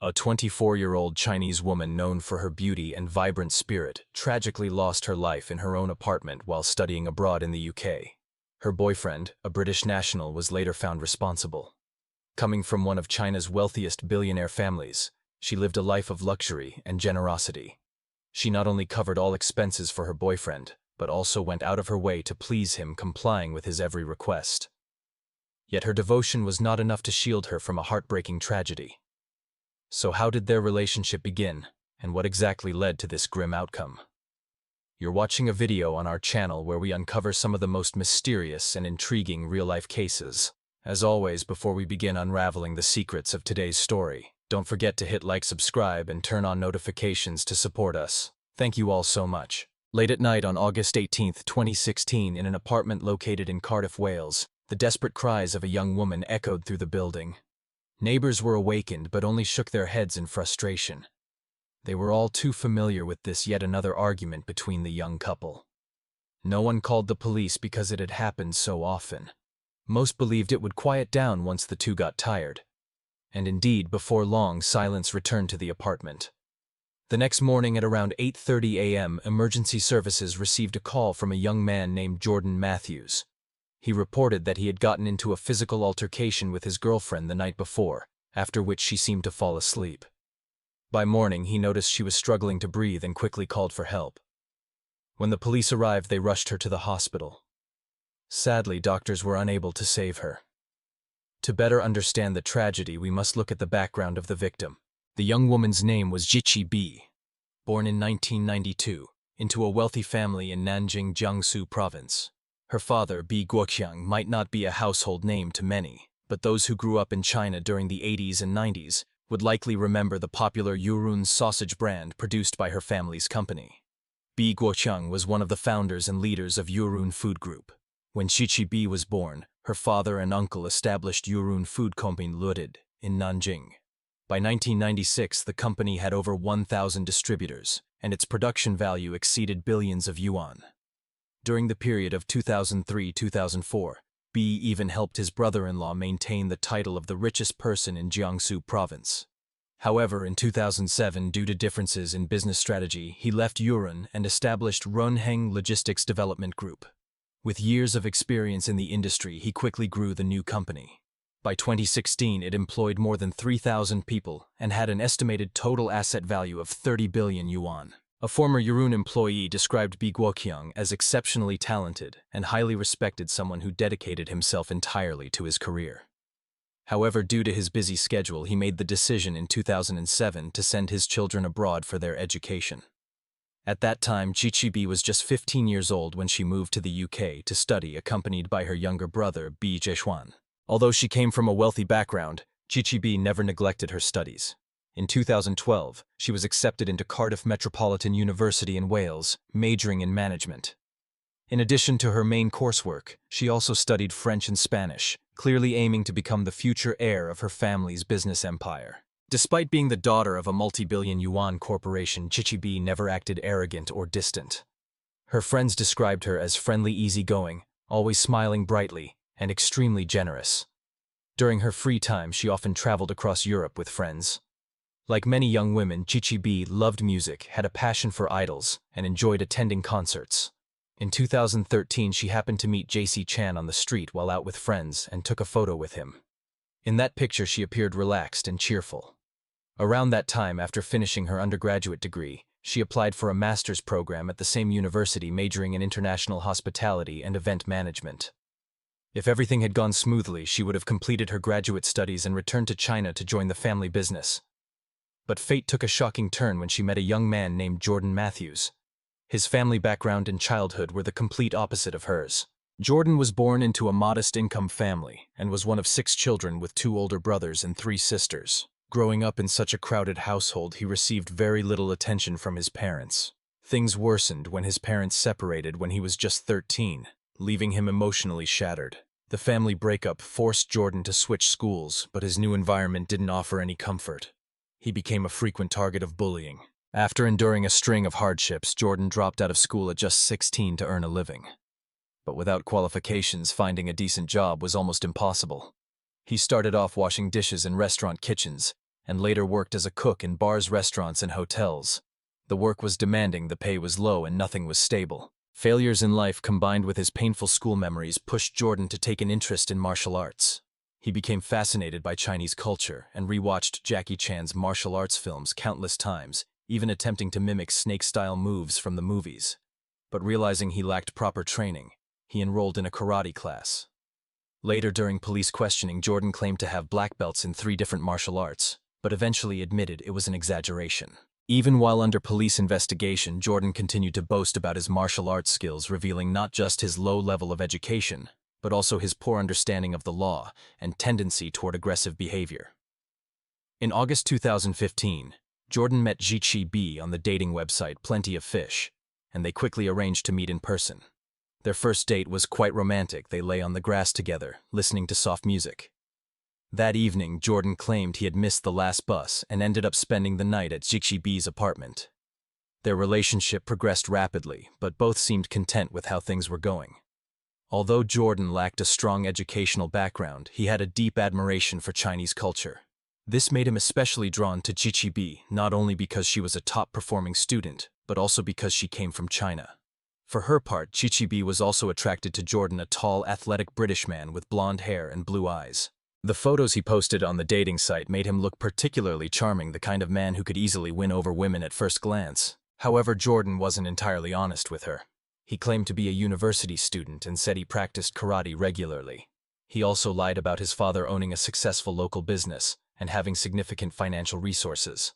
A 24-year-old Chinese woman known for her beauty and vibrant spirit tragically lost her life in her own apartment while studying abroad in the UK. Her boyfriend, a British national, was later found responsible. Coming from one of China's wealthiest billionaire families, she lived a life of luxury and generosity. She not only covered all expenses for her boyfriend, but also went out of her way to please him, complying with his every request. Yet her devotion was not enough to shield her from a heartbreaking tragedy. So how did their relationship begin, and what exactly led to this grim outcome? You're watching a video on our channel where we uncover some of the most mysterious and intriguing real-life cases. As always, before we begin unraveling the secrets of today's story, don't forget to hit like, subscribe, and turn on notifications to support us. Thank you all so much. Late at night on August 18, 2016, in an apartment located in Cardiff, Wales, the desperate cries of a young woman echoed through the building. Neighbors were awakened but only shook their heads in frustration. They were all too familiar with this yet another argument between the young couple. No one called the police because it had happened so often. Most believed it would quiet down once the two got tired. And indeed, before long, silence returned to the apartment. The next morning at around 8:30 a.m., emergency services received a call from a young man named Jordan Matthews. He reported that he had gotten into a physical altercation with his girlfriend the night before, after which she seemed to fall asleep. By morning, he noticed she was struggling to breathe and quickly called for help. When the police arrived, they rushed her to the hospital. Sadly, doctors were unable to save her. To better understand the tragedy, we must look at the background of the victim. The young woman's name was Jiqi B. Born in 1992, into a wealthy family in Nanjing, Jiangsu province. Her father, Bi Guoqiang, might not be a household name to many, but those who grew up in China during the 80s and 90s would likely remember the popular Yurun sausage brand produced by her family's company. Bi Guoqiang was one of the founders and leaders of Yurun Food Group. When Jiqi B was born, her father and uncle established Yurun Food Company Limited in Nanjing. By 1996, the company had over 1,000 distributors, and its production value exceeded billions of yuan. During the period of 2003-2004, B even helped his brother-in-law maintain the title of the richest person in Jiangsu province. However, in 2007, due to differences in business strategy, he left Yurun and established Runheng Logistics Development Group. With years of experience in the industry, he quickly grew the new company. By 2016, it employed more than 3,000 people and had an estimated total asset value of 30 billion yuan. A former Yurun employee described Bi Guoqiang as exceptionally talented and highly respected, someone who dedicated himself entirely to his career. However, due to his busy schedule, he made the decision in 2007 to send his children abroad for their education. At that time, Jiqi B was just 15 years old when she moved to the UK to study, accompanied by her younger brother, Bi Zhexuan. Although she came from a wealthy background, Jiqi B never neglected her studies. In 2012, she was accepted into Cardiff Metropolitan University in Wales, majoring in management. In addition to her main coursework, she also studied French and Spanish, clearly aiming to become the future heir of her family's business empire. Despite being the daughter of a multi-billion yuan corporation, Jiqi B never acted arrogant or distant. Her friends described her as friendly, easygoing, always smiling brightly, and extremely generous. During her free time, she often traveled across Europe with friends. Like many young women, Jiqi B loved music, had a passion for idols, and enjoyed attending concerts. In 2013, she happened to meet JC Chan on the street while out with friends and took a photo with him. In that picture, she appeared relaxed and cheerful. Around that time, after finishing her undergraduate degree, she applied for a master's program at the same university, majoring in international hospitality and event management. If everything had gone smoothly, she would have completed her graduate studies and returned to China to join the family business. But fate took a shocking turn when she met a young man named Jordan Matthews. His family background and childhood were the complete opposite of hers. Jordan was born into a modest-income family and was one of 6 children with 2 older brothers and 3 sisters. Growing up in such a crowded household, he received very little attention from his parents. Things worsened when his parents separated when he was just 13, leaving him emotionally shattered. The family breakup forced Jordan to switch schools, but his new environment didn't offer any comfort. He became a frequent target of bullying. After enduring a string of hardships, Jordan dropped out of school at just 16 to earn a living. But without qualifications, finding a decent job was almost impossible. He started off washing dishes in restaurant kitchens, and later worked as a cook in bars, restaurants, and hotels. The work was demanding, the pay was low, and nothing was stable. Failures in life combined with his painful school memories pushed Jordan to take an interest in martial arts. He became fascinated by Chinese culture and rewatched Jackie Chan's martial arts films countless times, even attempting to mimic snake-style moves from the movies. But realizing he lacked proper training, he enrolled in a karate class. Later, during police questioning, Jordan claimed to have black belts in 3 different martial arts, but eventually admitted it was an exaggeration. Even while under police investigation, Jordan continued to boast about his martial arts skills, revealing not just his low level of education, but also his poor understanding of the law and tendency toward aggressive behavior. In August 2015, Jordan met Jiqi B on the dating website Plenty of Fish, and they quickly arranged to meet in person. Their first date was quite romantic. They lay on the grass together, listening to soft music. That evening, Jordan claimed he had missed the last bus and ended up spending the night at Jiqi B's apartment. Their relationship progressed rapidly, but both seemed content with how things were going. Although Jordan lacked a strong educational background, he had a deep admiration for Chinese culture. This made him especially drawn to Jiqi B, not only because she was a top-performing student, but also because she came from China. For her part, Jiqi B was also attracted to Jordan, a tall, athletic British man with blonde hair and blue eyes. The photos he posted on the dating site made him look particularly charming, the kind of man who could easily win over women at first glance. However, Jordan wasn't entirely honest with her. He claimed to be a university student and said he practiced karate regularly. He also lied about his father owning a successful local business and having significant financial resources.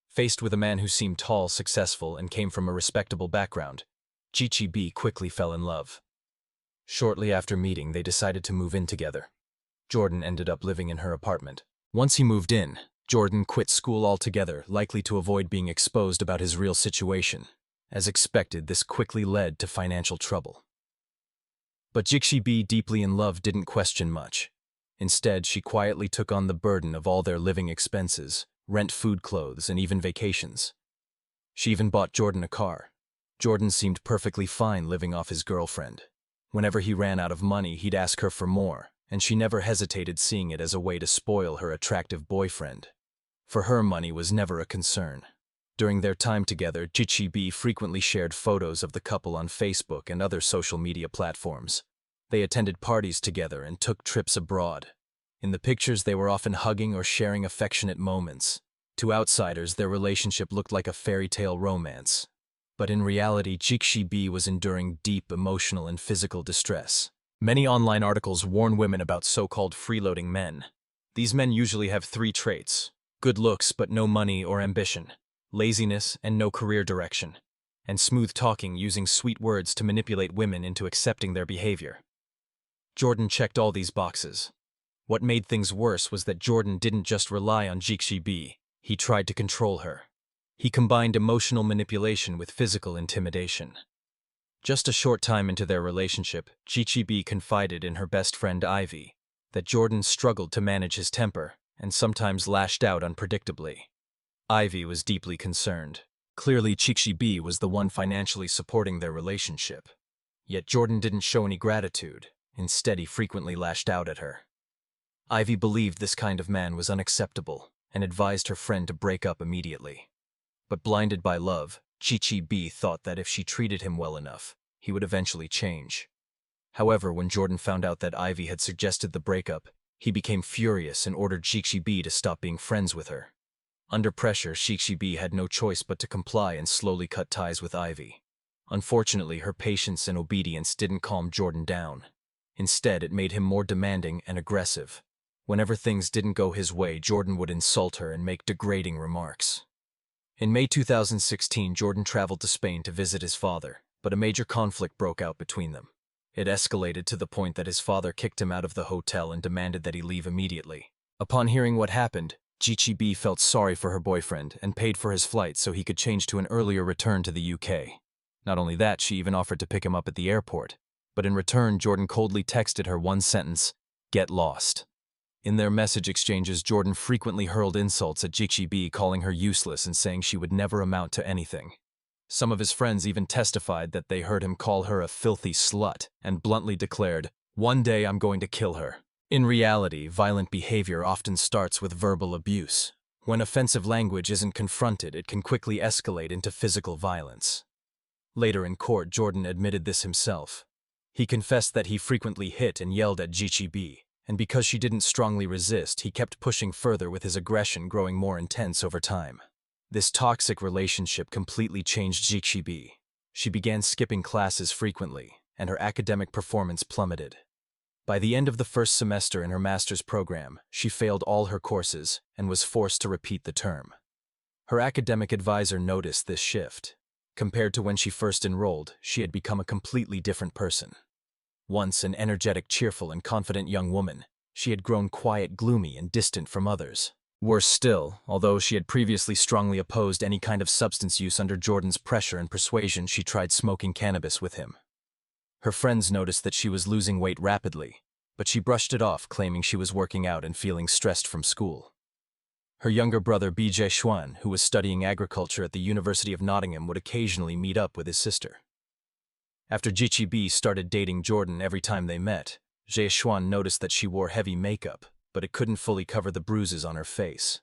Faced with a man who seemed tall, successful, and came from a respectable background, Jiqi B quickly fell in love. Shortly after meeting, they decided to move in together. Jordan ended up living in her apartment. Once he moved in, Jordan quit school altogether, likely to avoid being exposed about his real situation. As expected, this quickly led to financial trouble. But Jiqi B, deeply in love, didn't question much. Instead, she quietly took on the burden of all their living expenses, rent, food, clothes, and even vacations. She even bought Jordan a car. Jordan seemed perfectly fine living off his girlfriend. Whenever he ran out of money, he'd ask her for more, and she never hesitated, seeing it as a way to spoil her attractive boyfriend. For her, money was never a concern. During their time together, Jiqi B frequently shared photos of the couple on Facebook and other social media platforms. They attended parties together and took trips abroad. In the pictures, they were often hugging or sharing affectionate moments. To outsiders, their relationship looked like a fairy tale romance. But in reality, Jiqi B was enduring deep emotional and physical distress. Many online articles warn women about so-called freeloading men. These men usually have 3 traits: good looks but no money or ambition, laziness and no career direction, and smooth talking, using sweet words to manipulate women into accepting their behavior. Jordan checked all these boxes. What made things worse was that Jordan didn't just rely on Jiqi B, he tried to control her. He combined emotional manipulation with physical intimidation. Just a short time into their relationship, Jiqi B confided in her best friend Ivy that Jordan struggled to manage his temper and sometimes lashed out unpredictably. Ivy was deeply concerned. Clearly, Jiqi B was the one financially supporting their relationship. Yet Jordan didn't show any gratitude. Instead, he frequently lashed out at her. Ivy believed this kind of man was unacceptable and advised her friend to break up immediately. But blinded by love, Jiqi B thought that if she treated him well enough, he would eventually change. However, when Jordan found out that Ivy had suggested the breakup, he became furious and ordered Jiqi B to stop being friends with her. Under pressure, Jiqi B had no choice but to comply and slowly cut ties with Ivy. Unfortunately, her patience and obedience didn't calm Jordan down. Instead, it made him more demanding and aggressive. Whenever things didn't go his way, Jordan would insult her and make degrading remarks. In May 2016, Jordan traveled to Spain to visit his father, but a major conflict broke out between them. It escalated to the point that his father kicked him out of the hotel and demanded that he leave immediately. Upon hearing what happened, Jiqi B felt sorry for her boyfriend and paid for his flight so he could change to an earlier return to the UK. Not only that, she even offered to pick him up at the airport. But in return, Jordan coldly texted her one sentence: "Get lost." In their message exchanges, Jordan frequently hurled insults at Jiqi B, calling her useless and saying she would never amount to anything. Some of his friends even testified that they heard him call her a filthy slut and bluntly declared, "One day I'm going to kill her." In reality, violent behavior often starts with verbal abuse. When offensive language isn't confronted, it can quickly escalate into physical violence. Later in court, Jordan admitted this himself. He confessed that he frequently hit and yelled at Gichi, and because she didn't strongly resist, he kept pushing further with his aggression growing more intense over time. This toxic relationship completely changed Gichi. She began skipping classes frequently, and her academic performance plummeted. By the end of the first semester in her master's program, she failed all her courses and was forced to repeat the term. Her academic advisor noticed this shift. Compared to when she first enrolled, she had become a completely different person. Once an energetic, cheerful, and confident young woman, she had grown quiet, gloomy, and distant from others. Worse still, although she had previously strongly opposed any kind of substance use under Jordan's pressure and persuasion, she tried smoking cannabis with him. Her friends noticed that she was losing weight rapidly, but she brushed it off, claiming she was working out and feeling stressed from school. Her younger brother BJ Xuan, who was studying agriculture at the University of Nottingham, would occasionally meet up with his sister. After Gichi started dating Jordan every time they met, Jie Xuan noticed that she wore heavy makeup, but it couldn't fully cover the bruises on her face.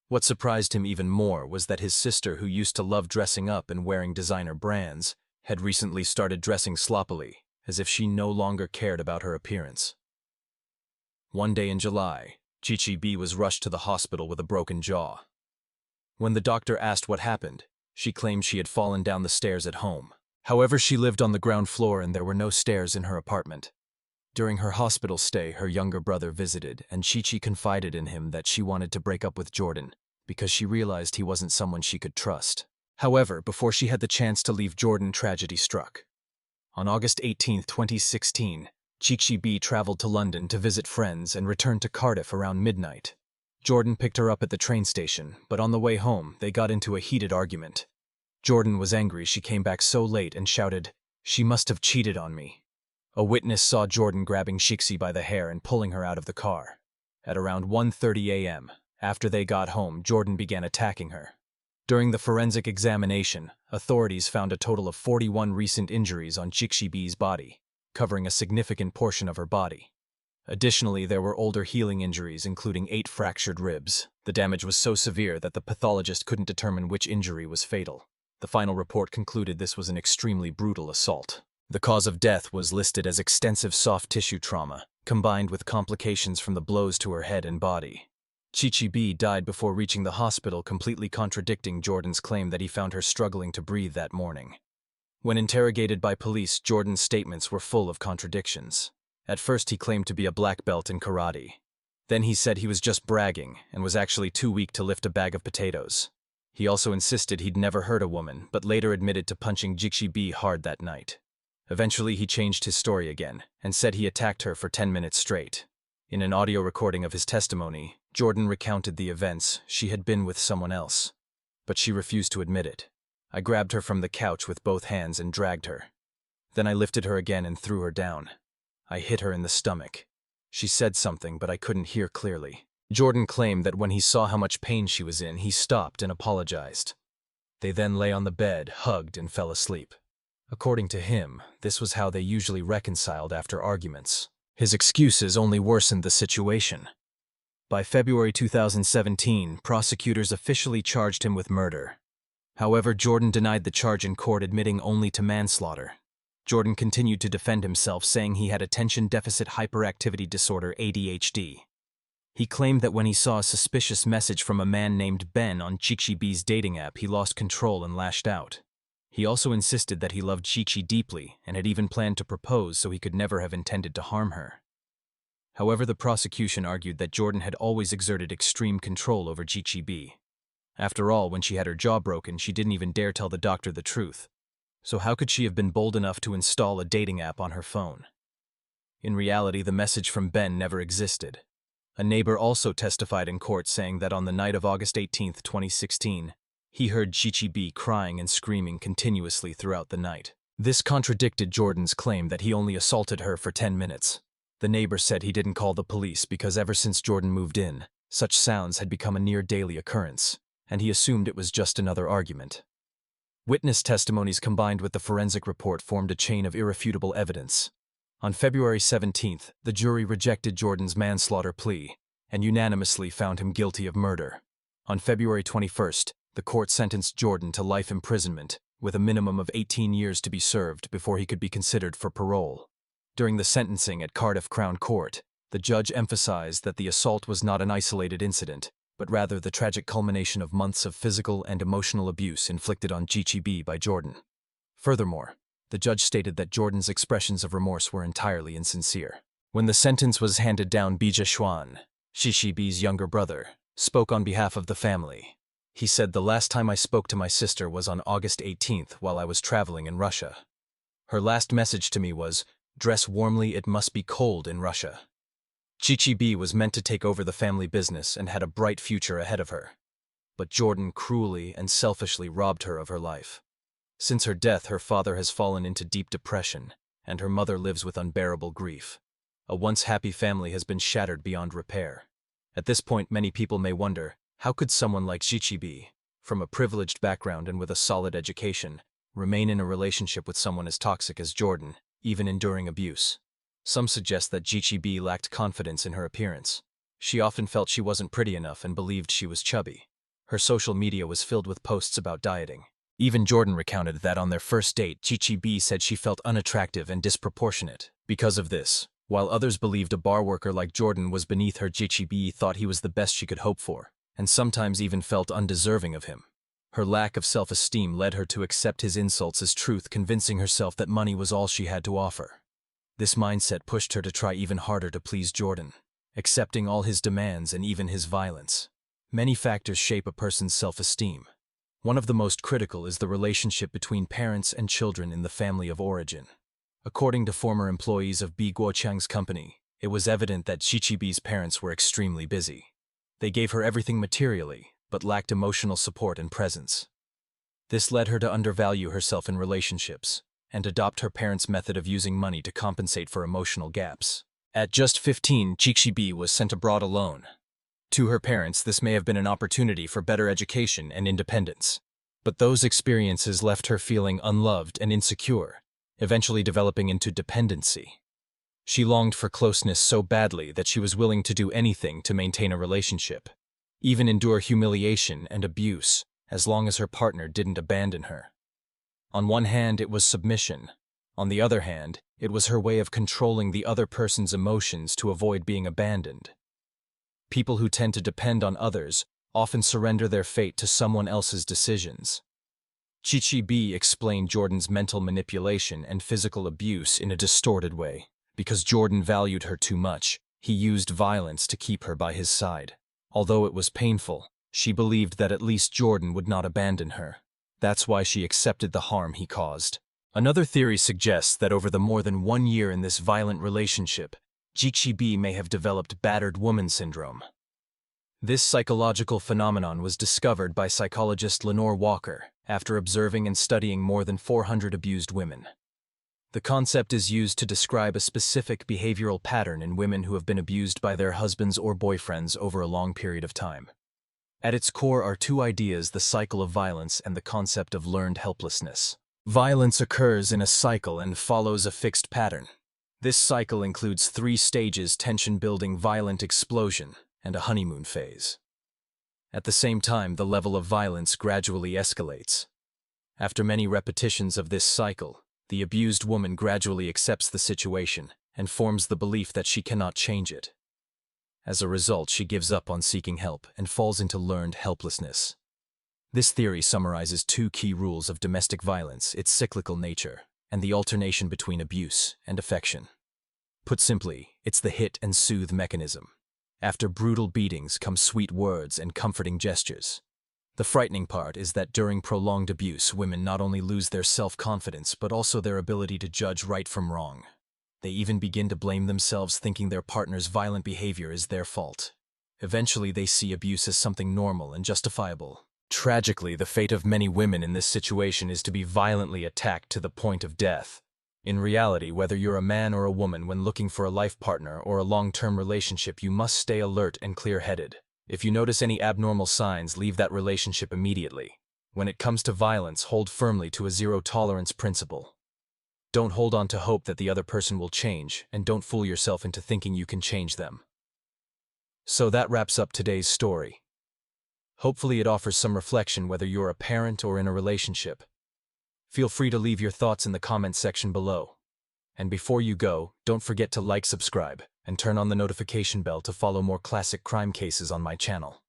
What surprised him even more was that his sister, who used to love dressing up and wearing designer brands, had recently started dressing sloppily, as if she no longer cared about her appearance. One day in July, Gichi was rushed to the hospital with a broken jaw. When the doctor asked what happened, she claimed she had fallen down the stairs at home. However, she lived on the ground floor and there were no stairs in her apartment. During her hospital stay, her younger brother visited, and Chichi confided in him that she wanted to break up with Jordan because she realized he wasn't someone she could trust. However, before she had the chance to leave Jordan, tragedy struck. On August 18, 2016, Chichi traveled to London to visit friends and returned to Cardiff around midnight. Jordan picked her up at the train station, but on the way home, they got into a heated argument. Jordan was angry she came back so late and shouted, "She must have cheated on me." A witness saw Jordan grabbing Shixi by the hair and pulling her out of the car. At around 1:30 a.m., after they got home, Jordan began attacking her. During the forensic examination, authorities found a total of 41 recent injuries on Chixi's body, covering a significant portion of her body. Additionally, there were older healing injuries, including 8 fractured ribs. The damage was so severe that the pathologist couldn't determine which injury was fatal. The final report concluded this was an extremely brutal assault. The cause of death was listed as extensive soft tissue trauma, combined with complications from the blows to her head and body. Chichi died before reaching the hospital, completely contradicting Jordan's claim that he found her struggling to breathe that morning. When interrogated by police, Jordan's statements were full of contradictions. At first, he claimed to be a black belt in karate. Then he said he was just bragging and was actually too weak to lift a bag of potatoes. He also insisted he'd never hurt a woman, but later admitted to punching Jixibi hard that night. Eventually, he changed his story again and said he attacked her for 10 minutes straight. In an audio recording of his testimony, Jordan recounted the events. She had been with someone else, but she refused to admit it. I grabbed her from the couch with both hands and dragged her. Then I lifted her again and threw her down. I hit her in the stomach. She said something, but I couldn't hear clearly. Jordan claimed that when he saw how much pain she was in, he stopped and apologized. They then lay on the bed, hugged, and fell asleep. According to him, this was how they usually reconciled after arguments. His excuses only worsened the situation. By February 2017, prosecutors officially charged him with murder. However, Jordan denied the charge in court, admitting only to manslaughter. Jordan continued to defend himself, saying he had attention deficit hyperactivity disorder (ADHD). He claimed that when he saw a suspicious message from a man named Ben on Chixi's dating app, he lost control and lashed out. He also insisted that he loved Chixi deeply and had even planned to propose, so he could never have intended to harm her. However, the prosecution argued that Jordan had always exerted extreme control over Chixi. After all, when she had her jaw broken, she didn't even dare tell the doctor the truth. So how could she have been bold enough to install a dating app on her phone? In reality, the message from Ben never existed. A neighbor also testified in court, saying that on the night of August 18, 2016, he heard Chichi crying and screaming continuously throughout the night. This contradicted Jordan's claim that he only assaulted her for 10 minutes. The neighbor said he didn't call the police because ever since Jordan moved in, such sounds had become a near-daily occurrence, and he assumed it was just another argument. Witness testimonies combined with the forensic report formed a chain of irrefutable evidence. On February 17th, the jury rejected Jordan's manslaughter plea and unanimously found him guilty of murder. On February 21st, the court sentenced Jordan to life imprisonment, with a minimum of 18 years to be served before he could be considered for parole. During the sentencing at Cardiff Crown Court, the judge emphasized that the assault was not an isolated incident, but rather the tragic culmination of months of physical and emotional abuse inflicted on Chichi by Jordan. Furthermore, the judge stated that Jordan's expressions of remorse were entirely insincere. When the sentence was handed down, Bija Xuan, Chichi's younger brother, spoke on behalf of the family. He said, "The last time I spoke to my sister was on August 18th while I was traveling in Russia. Her last message to me was, 'Dress warmly, it must be cold in Russia.'" Chichi was meant to take over the family business and had a bright future ahead of her. But Jordan cruelly and selfishly robbed her of her life. Since her death, her father has fallen into deep depression, and her mother lives with unbearable grief. A once happy family has been shattered beyond repair. At this point, many people may wonder, how could someone like Chichi, from a privileged background and with a solid education, remain in a relationship with someone as toxic as Jordan, even enduring abuse? Some suggest that Chichi lacked confidence in her appearance. She often felt she wasn't pretty enough and believed she was chubby. Her social media was filled with posts about dieting. Even Jordan recounted that on their first date, Chichi said she felt unattractive and disproportionate. Because of this, while others believed a bar worker like Jordan was beneath her, Chichi thought he was the best she could hope for, and sometimes even felt undeserving of him. Her lack of self-esteem led her to accept his insults as truth, convincing herself that money was all she had to offer. This mindset pushed her to try even harder to please Jordan, accepting all his demands and even his violence. Many factors shape a person's self-esteem. One of the most critical is the relationship between parents and children in the family of origin. According to former employees of Bi Guoqiang's company, it was evident that Chichi's parents were extremely busy. They gave her everything materially, but lacked emotional support and presence. This led her to undervalue herself in relationships and adopt her parents' method of using money to compensate for emotional gaps. At just 15, Chichi was sent abroad alone. To her parents, this may have been an opportunity for better education and independence. But those experiences left her feeling unloved and insecure, eventually developing into dependency. She longed for closeness so badly that she was willing to do anything to maintain a relationship, even endure humiliation and abuse, as long as her partner didn't abandon her. On one hand, it was submission. On the other hand, it was her way of controlling the other person's emotions to avoid being abandoned. People who tend to depend on others often surrender their fate to someone else's decisions. Chichi explained Jordan's mental manipulation and physical abuse in a distorted way. Because Jordan valued her too much, he used violence to keep her by his side. Although it was painful, she believed that at least Jordan would not abandon her. That's why she accepted the harm he caused. Another theory suggests that over the more than 1 year in this violent relationship, Chichi may have developed battered woman syndrome. This psychological phenomenon was discovered by psychologist Lenore Walker after observing and studying more than 400 abused women. The concept is used to describe a specific behavioral pattern in women who have been abused by their husbands or boyfriends over a long period of time. At its core are two ideas: the cycle of violence and the concept of learned helplessness. Violence occurs in a cycle and follows a fixed pattern. This cycle includes 3 stages: tension building, violent explosion, and a honeymoon phase. At the same time, the level of violence gradually escalates. After many repetitions of this cycle, the abused woman gradually accepts the situation and forms the belief that she cannot change it. As a result, she gives up on seeking help and falls into learned helplessness. This theory summarizes 2 key rules of domestic violence: its cyclical nature and the alternation between abuse and affection. Put simply, it's the hit and soothe mechanism. After brutal beatings come sweet words and comforting gestures. The frightening part is that during prolonged abuse, women not only lose their self-confidence but also their ability to judge right from wrong. They even begin to blame themselves, thinking their partner's violent behavior is their fault. Eventually, they see abuse as something normal and justifiable. Tragically, the fate of many women in this situation is to be violently attacked to the point of death. In reality, whether you're a man or a woman, when looking for a life partner or a long-term relationship, you must stay alert and clear-headed. If you notice any abnormal signs, leave that relationship immediately. When it comes to violence, hold firmly to a zero-tolerance principle. Don't hold on to hope that the other person will change, and don't fool yourself into thinking you can change them. So that wraps up today's story. Hopefully it offers some reflection whether you're a parent or in a relationship. Feel free to leave your thoughts in the comments section below. And before you go, don't forget to like, subscribe, and turn on the notification bell to follow more classic crime cases on my channel.